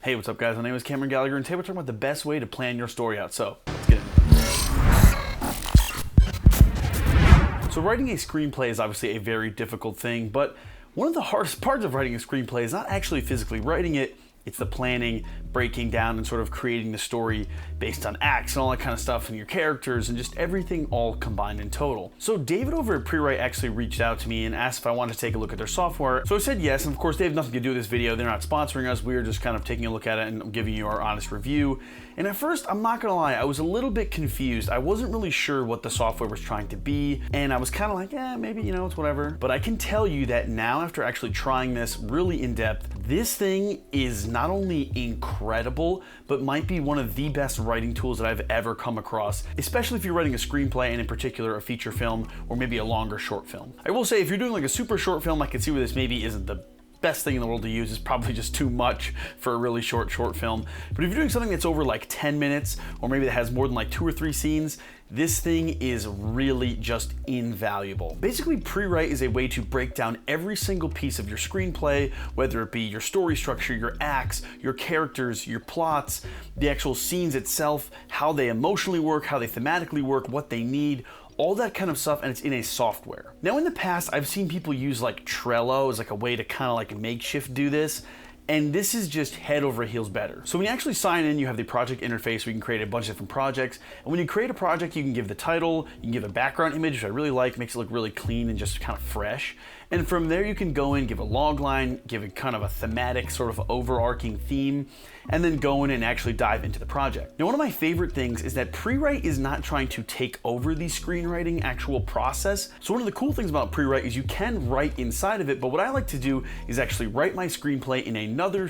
Hey, what's up guys? My name is Cameron Gallagher and today we're talking about the best way to plan your story out. So, let's get into it. So writing a screenplay is obviously a very difficult thing, but one of the hardest parts of writing a screenplay is not actually physically writing it, it's the planning, breaking down and sort of creating the story based on acts and all that kind of stuff and your characters and just everything all combined in total. So David over at Prewrite actually reached out to me and asked if I wanted to take a look at their software. So I said yes, and of course they have nothing to do with this video. They're not sponsoring us. We are just kind of taking a look at it and giving you our honest review. And at first, I'm not gonna lie, I was a little bit confused. I wasn't really sure what the software was trying to be, and I was kind of like, maybe, it's whatever. But I can tell you that now, after actually trying this really in depth, this thing is not only incredible, but might be one of the best writing tools that I've ever come across, especially if you're writing a screenplay and in particular a feature film or maybe a longer short film. I will say, if you're doing like a super short film, I can see where this maybe isn't the best thing in the world to use. Is probably just too much for a really short film. But if you're doing something that's over like 10 minutes, or maybe that has more than like 2 or 3 scenes, this thing is really just invaluable. Basically, Prewrite is a way to break down every single piece of your screenplay, whether it be your story structure, your acts, your characters, your plots, the actual scenes itself, how they emotionally work, how they thematically work, what they need, all that kind of stuff, and it's in a software. Now in the past, I've seen people use like Trello as like a way to kind of like makeshift do this, and this is just head over heels better. So when you actually sign in, you have the project interface where you can create a bunch of different projects, and when you create a project, you can give the title, you can give a background image, which I really like, makes it look really clean and just kind of fresh. And from there you can go in, give a log line, give it kind of a thematic sort of overarching theme, and then go in and actually dive into the project. Now, one of my favorite things is that Prewrite is not trying to take over the screenwriting actual process. So one of the cool things about Prewrite is you can write inside of it, but what I like to do is actually write my screenplay in another,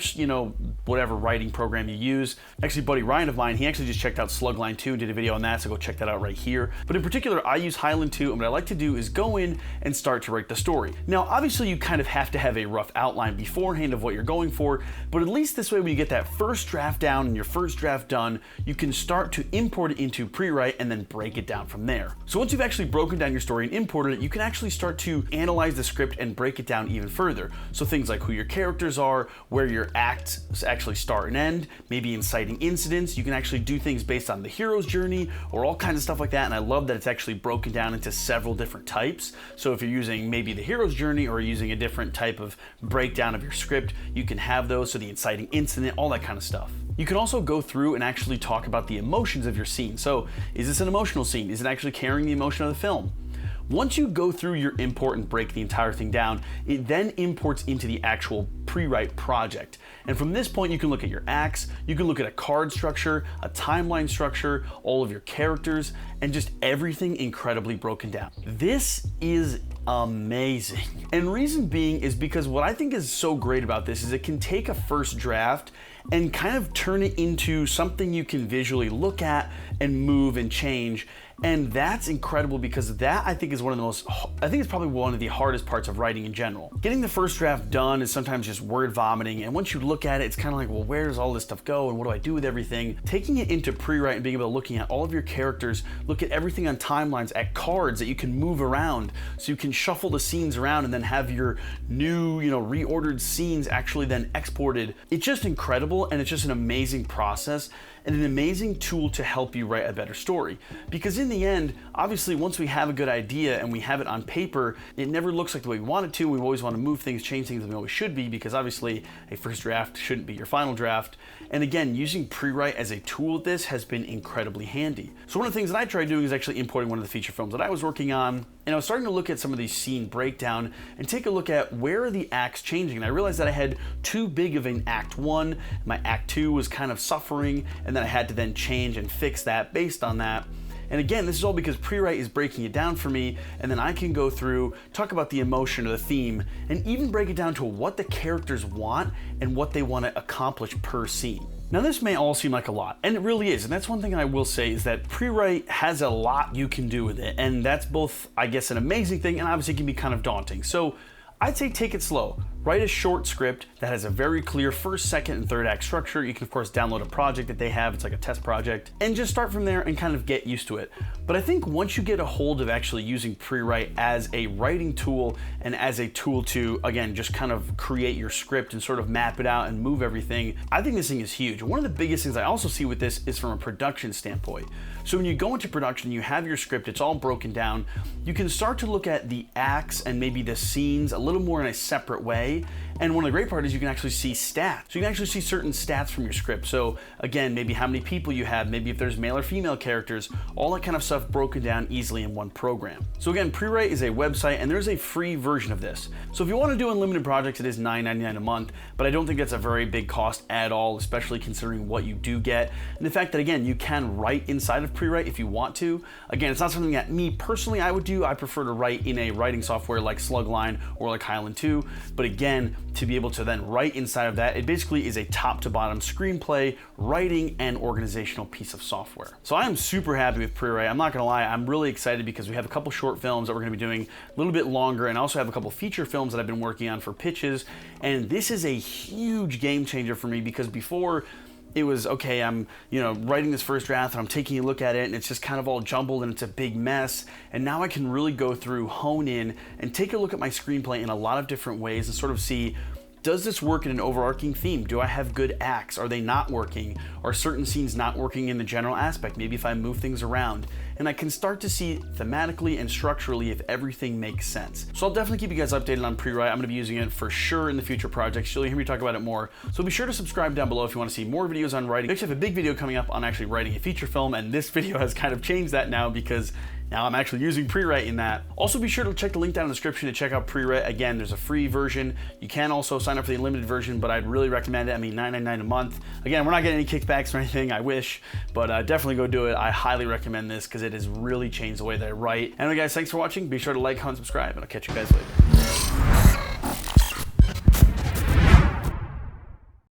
whatever writing program you use. Actually, buddy Ryan of mine, he actually just checked out Slugline 2 and did a video on that, so go check that out right here. But in particular, I use Highland 2, and what I like to do is go in and start to write the story. Now, obviously you kind of have to have a rough outline beforehand of what you're going for, but at least this way when you get that first draft down and your first draft done, you can start to import it into Prewrite and then break it down from there. So once you've actually broken down your story and imported it, you can actually start to analyze the script and break it down even further. So things like who your characters are, where your acts actually start and end, maybe inciting incidents. You can actually do things based on the hero's journey or all kinds of stuff like that, and I love that it's actually broken down into several different types. So if you're using maybe the hero's journey or using a different type of breakdown of your script, you can have those, so the inciting incident, all that kind of stuff. You can also go through and actually talk about the emotions of your scene. So is this an emotional scene? Is it actually carrying the emotion of the film? Once you go through your import and break the entire thing down, it then imports into the actual Prewrite project. And from this point, you can look at your acts, you can look at a card structure, a timeline structure, all of your characters, and just everything incredibly broken down. This is amazing. And reason being is because what I think is so great about this is it can take a first draft and kind of turn it into something you can visually look at and move and change. And that's incredible because that I think is it's probably one of the hardest parts of writing in general. Getting the first draft done is sometimes just word vomiting, and once you look at it, it's kind of like, well, where does all this stuff go and what do I do with everything? Taking it into Prewrite and being able to looking at all of your characters, look at everything on timelines, at cards that you can move around, so you can shuffle the scenes around and then have your new, reordered scenes actually then exported. It's just incredible, and it's just an amazing process and an amazing tool to help you write a better story. Because in the end, obviously, once we have a good idea and we have it on paper, it never looks like the way we want it to. We always want to move things, change things, and we always should be, because obviously a first draft shouldn't be your final draft. And again, using Prewrite as a tool with this has been incredibly handy. So one of the things that I tried doing is actually importing one of the feature films that I was working on, and I was starting to look at some of these scene breakdown and take a look at where are the acts changing. And I realized that I had too big of an act 1, my act 2 was kind of suffering, and then I had to then change and fix that based on that. And again, this is all because Prewrite is breaking it down for me, and then I can go through, talk about the emotion or the theme, and even break it down to what the characters want and what they want to accomplish per scene. Now this may all seem like a lot, and it really is, and that's one thing I will say is that Prewrite has a lot you can do with it, and that's both, I guess, an amazing thing and obviously can be kind of daunting. So I'd say take it slow. Write a short script that has a very clear first, second, and third act structure. You can of course download a project that they have, it's like a test project, and just start from there and kind of get used to it. But I think once you get a hold of actually using Prewrite as a writing tool and as a tool to, again, just kind of create your script and sort of map it out and move everything, I think this thing is huge. One of the biggest things I also see with this is from a production standpoint. So when you go into production, you have your script, it's all broken down, you can start to look at the acts and maybe the scenes a little more in a separate way. And one of the great parts is you can actually see stats. So you can actually see certain stats from your script. So again, maybe how many people you have, maybe if there's male or female characters, all that kind of stuff broken down easily in one program. So again, Prewrite is a website and there's a free version of this. So if you want to do unlimited projects, it is $9.99 a month, but I don't think that's a very big cost at all, especially considering what you do get. And the fact that, again, you can write inside of Prewrite if you want to. Again, it's not something that me personally I would do. I prefer to write in a writing software like Slugline or like Highland 2. But again, to be able to then write inside of that, it basically is a top to bottom screenplay, writing, and organizational piece of software. So I am super happy with Prewrite. I'm not gonna lie, I'm really excited because we have a couple short films that we're gonna be doing a little bit longer, and I also have a couple feature films that I've been working on for pitches. And this is a huge game changer for me because before, it was, okay, I'm writing this first draft and I'm taking a look at it and it's just kind of all jumbled and it's a big mess. And now I can really go through, hone in, and take a look at my screenplay in a lot of different ways and sort of see, does this work in an overarching theme? Do I have good acts? Are they not working? Are certain scenes not working in the general aspect? Maybe if I move things around. And I can start to see thematically and structurally if everything makes sense. So I'll definitely keep you guys updated on Prewrite. I'm gonna be using it for sure in the future projects. You'll hear me talk about it more. So be sure to subscribe down below if you wanna see more videos on writing. We actually have a big video coming up on actually writing a feature film, and this video has kind of changed that now because now I'm actually using Prewrite in that. Also be sure to check the link down in the description to check out Prewrite. Again, there's a free version. You can also sign up for the unlimited version, but I'd really recommend it. I mean, $9.99 a month. Again, we're not getting any kickbacks or anything, I wish, but definitely go do it. I highly recommend this because it has really changed the way that I write. Anyway guys, thanks for watching. Be sure to like, comment, subscribe, and I'll catch you guys later.